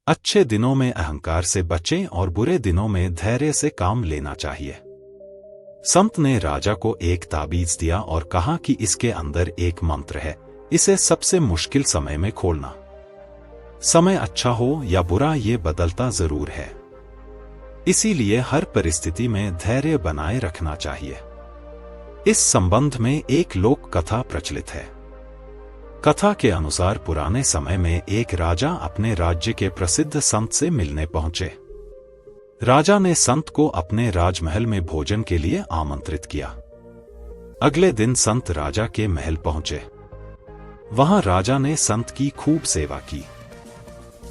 अच्छे दिनों में अहंकार से बचें और बुरे दिनों में धैर्य से काम लेना चाहिए। संत ने राजा को एक ताबीज दिया और कहा कि इसके अंदर एक मंत्र है, इसे सबसे मुश्किल समय में खोलना। समय अच्छा हो या बुरा ये बदलता जरूर है, इसीलिए हर परिस्थिति में धैर्य बनाए रखना चाहिए। इस संबंध में एक लोक कथा प्रचलित है। कथा के अनुसार पुराने समय में एक राजा अपने राज्य के प्रसिद्ध संत से मिलने पहुंचे। राजा ने संत को अपने राजमहल में भोजन के लिए आमंत्रित किया। अगले दिन संत राजा के महल पहुंचे। वहां राजा ने संत की खूब सेवा की।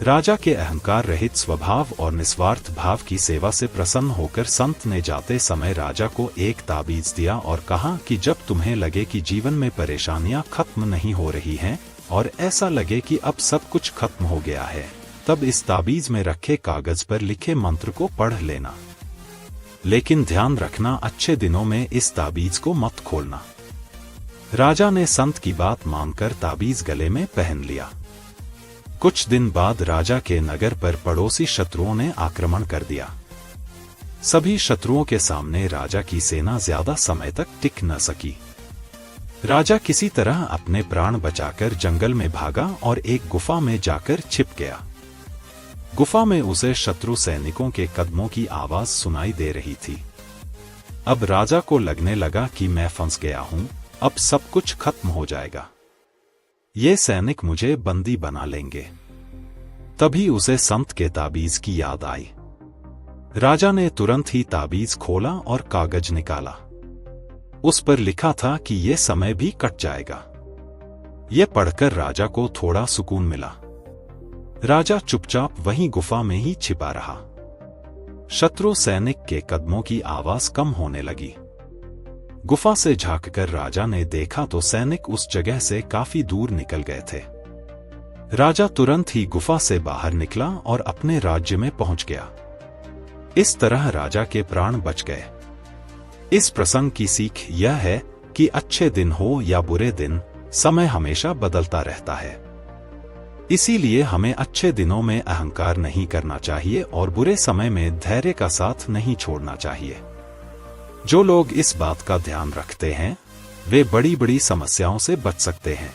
राजा के अहंकार रहित स्वभाव और निस्वार्थ भाव की सेवा से प्रसन्न होकर संत ने जाते समय राजा को एक ताबीज दिया और कहा कि जब तुम्हें लगे कि जीवन में परेशानियां खत्म नहीं हो रही हैं और ऐसा लगे कि अब सब कुछ खत्म हो गया है, तब इस ताबीज में रखे कागज पर लिखे मंत्र को पढ़ लेना। लेकिन ध्यान रखना, अच्छे दिनों में इस ताबीज को मत खोलना। राजा ने संत की बात मानकर ताबीज गले में पहन लिया। कुछ दिन बाद राजा के नगर पर पड़ोसी शत्रुओं ने आक्रमण कर दिया। सभी शत्रुओं के सामने राजा की सेना ज्यादा समय तक टिक न सकी। राजा किसी तरह अपने प्राण बचाकर जंगल में भागा और एक गुफा में जाकर छिप गया। गुफा में उसे शत्रु सैनिकों के कदमों की आवाज सुनाई दे रही थी। अब राजा को लगने लगा कि मैं फंस गया हूं, अब सब कुछ खत्म हो जाएगा, ये सैनिक मुझे बंदी बना लेंगे। तभी उसे संत के ताबीज की याद आई। राजा ने तुरंत ही ताबीज खोला और कागज निकाला। उस पर लिखा था कि यह समय भी कट जाएगा। यह पढ़कर राजा को थोड़ा सुकून मिला। राजा चुपचाप वहीं गुफा में ही छिपा रहा। शत्रु सैनिक के कदमों की आवाज कम होने लगी। गुफा से झांककर राजा ने देखा तो सैनिक उस जगह से काफी दूर निकल गए थे। राजा तुरंत ही गुफा से बाहर निकला और अपने राज्य में पहुंच गया। इस तरह राजा के प्राण बच गए। इस प्रसंग की सीख यह है कि अच्छे दिन हो या बुरे दिन, समय हमेशा बदलता रहता है। इसीलिए हमें अच्छे दिनों में अहंकार नहीं करना चाहिए और बुरे समय में धैर्य का साथ नहीं छोड़ना चाहिए। जो लोग इस बात का ध्यान रखते हैं, वे बड़ी बड़ी समस्याओं से बच सकते हैं।